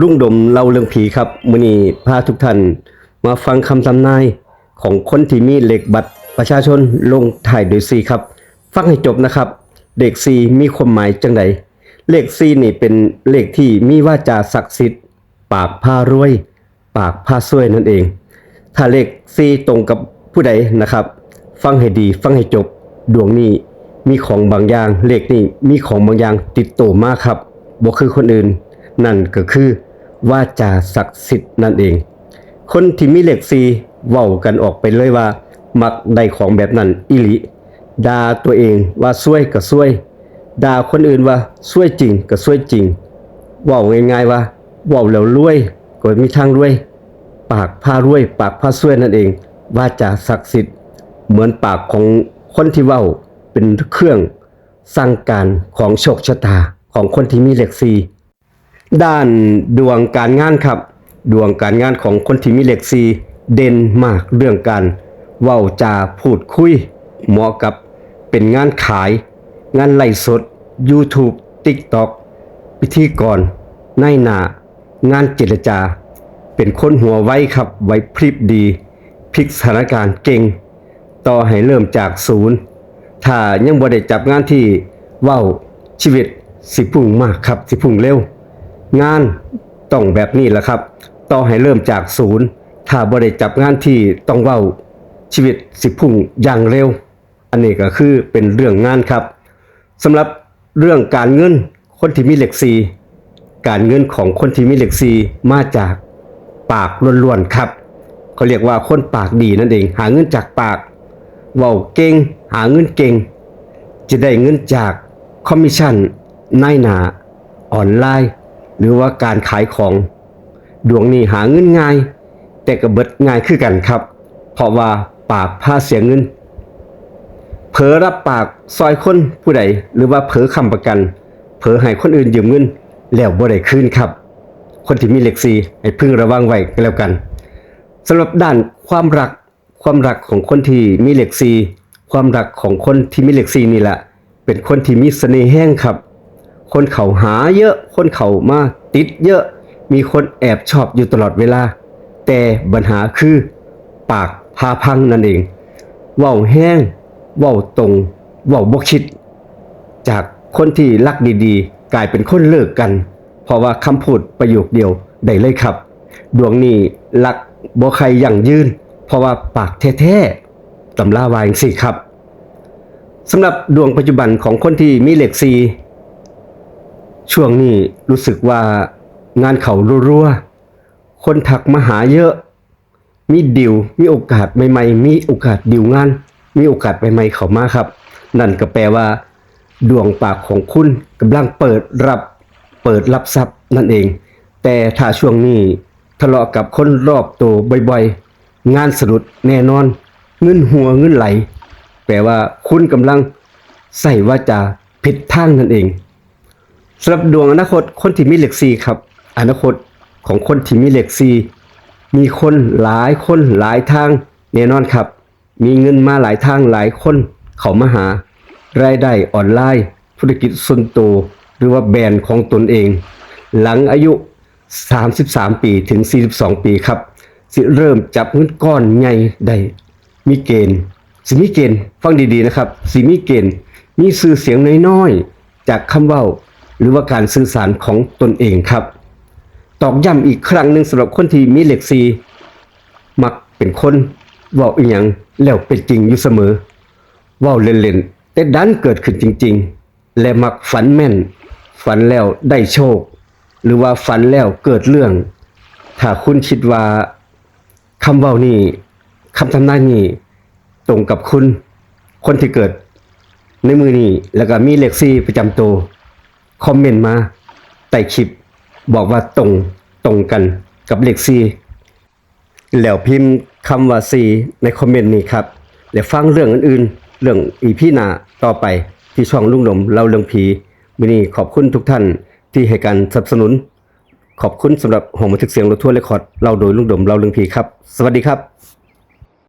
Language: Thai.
รุ่งดมเล่าเรื่องผีครับมื้อนี้พาทุกท่านมาฟังคำทำนายของคนที่มีเลขบัตรประชาชนลงท้ายด้วย4ครับฟังให้จบนะครับเลข4มีความหมายจังไดเลข4นี่เป็นเลขที่มีวาจาศักดิ์สิทธิ์ปากพารวยปากพาซวยนั่นเองถ้าเลข4ตรงกับผู้ใดนะครับฟังให้ดีฟังให้จบดวงนี้มีของบางอย่างเลขนี้มีของบางอย่างติดตัวมาครับบ่คือคนอื่นนั่นก็คือวาจาศักดิ์สิทธิ์นั่นเองคนที่มีเลข4เว้ากันออกไปเลยว่ามักได้ของแบบนั้นอีหลีด่าตัวเองว่าซวยก็ซวยด่าคนอื่นว่าซวยจริงก็ซวยจริงเว้าง่ายๆว่าเว้าแล้วรวยก็มีทางรวยปากพารวยปากพาซวยนั่นเองวาจาศักดิ์สิทธิ์เหมือนปากของคนที่เว้าเป็นเครื่องสั่งการของโชคชะตาของคนที่มีเลข4ด้านดวงการงานครับดวงการงานของคนที่มีเลข4เด่นมากเรื่องการเว้าจาพูดคุยเหมาะกับเป็นงานขายงานไลฟ์สด YouTube TikTok พิธีกรนายหน้างานเจรจาเป็นคนหัวไวครับไหวพริบดีพลิกสถานการณ์เก่งต่อให้เริ่มจากศูนย์ถ้ายังบ่ได้จับงานที่เว้าชีวิตสิพุ่งมากครับสิพุ่งเร็วงานต้องแบบนี้แหละครับต่อให้เริ่มจากศูนย์ถ้าบ่ได้จับงานที่ต้องเว้าชีวิตสิพุ่งอย่างเร็วอันนี้ก็คือเป็นเรื่องงานครับสำหรับเรื่องการเงินคนที่มีเลข4การเงินของคนที่มีเลข4มาจากปากล้วนๆครับเขาเรียกว่าคนปากดีนั่นเองหาเงินจากปากเว้าเก่งหาเงินเก่งจะได้เงินจากคอมมิชชั่นนายหน้าออนไลน์หรือว่าการขายของดวงนี้หาเงินง่ายแต่ก็เบิดง่ายคือกันครับเพราะว่าปากพาเสียเงินเผลอรับปากซอยคนผู้ใดหรือว่าเผลอค้ำประกันเผลอให้คนอื่นยืมเงินแล้วบ่ได้คืนครับคนที่มีเลข4ให้พึงระวังไว้ก็แล้วกันสำหรับด้านความรักของคนที่มีเลข4ความรักของคนที่มีเลข4นี่แหละเป็นคนที่มีเสน่ห์แห้งครับคนเขาหาเยอะคนเขามาติดเยอะมีคนแอบชอบอยู่ตลอดเวลาแต่ปัญหาคือปากพาพังนั่นเองเว้าแห้งเว้าตรงเว้าบ่คิดจากคนที่รักดีๆกลายเป็นคนเลิกกันเพราะว่าคำพูดประโยคเดียวได้เลยครับดวงนี้รักบ่ใครยั่งยืนเพราะว่าปากแท้ๆตำราวาจังซี่ครับสำหรับดวงปัจจุบันของคนที่มีเลข4ช่วงนี้รู้สึกว่างานเขารัวๆคนทักมาหาเยอะมีดีลมีโอกาสใหม่ๆมีโอกาสดีลงานมีโอกาสใหม่ๆเข้ามาครับนั่นก็แปลว่าดวงปากของคุณกำลังเปิดรับทรัพย์นั่นเองแต่ถ้าช่วงนี้ทะเลาะกับคนรอบตัวบ่อยๆงานสะดุดแน่นอนเงินหัวเงินไหลแปลว่าคุณกำลังใส่วาจาผิดทางนั่นเองสำหรับดวงอนาคตคนที่มีเลข4ครับอนาคตของคนที่มีเลข4มีคนหลายคนหลายทางแน่นอนครับมีเงินมาหลายทางหลายคนเข้ามาหารายได้ออนไลน์ธุรกิจส่วนตัวหรือว่าแบรนด์ของตนเองหลังอายุ33ปีถึง42ปีครับสิเริ่มจับเงินก้อนใหญ่ได้มีเกณฑ์ฟังดีๆนะครับสิมีเกณฑ์มีชื่อเสียงน้อยๆจากคำเว้าหรือว่าการสื่อสารของตนเองครับตอกย้ำอีกครั้งหนึ่งสำหรับคนที่มีเลข4มักเป็นคนเว้าอีหยังแล้วเป็นจริงอยู่เสมอเว้าเล่นๆแต่ดันเกิดขึ้นจริงๆและมักฝันแม่นฝันแล้วได้โชคหรือว่าฝันแล้วเกิดเรื่องถ้าคุณคิดว่าคำเว้านี้คำทำนายนี้ตรงกับคุณคนที่เกิดในมือนี้แล้วก็มีเลข4ประจำตัวคอมเมนต์มาใต้คลิปบอกว่าตรงกันกับเลข4แล้วพิมพ์คำว่า4ในคอมเมนต์นี้ครับแล้วฟังเรื่องอื่นๆเรื่องEPหน้าต่อไปที่ช่องลุงหนมเล่าเรื่องผีมื้อนี้ขอบคุณทุกท่านที่ให้การสนับสนุนขอบคุณสำหรับห้องบันทึกเสียงรถทัวร์เรคคอร์ดเล่าโดยลุงหนมเล่าเรื่องผีครับสวัสดีครับ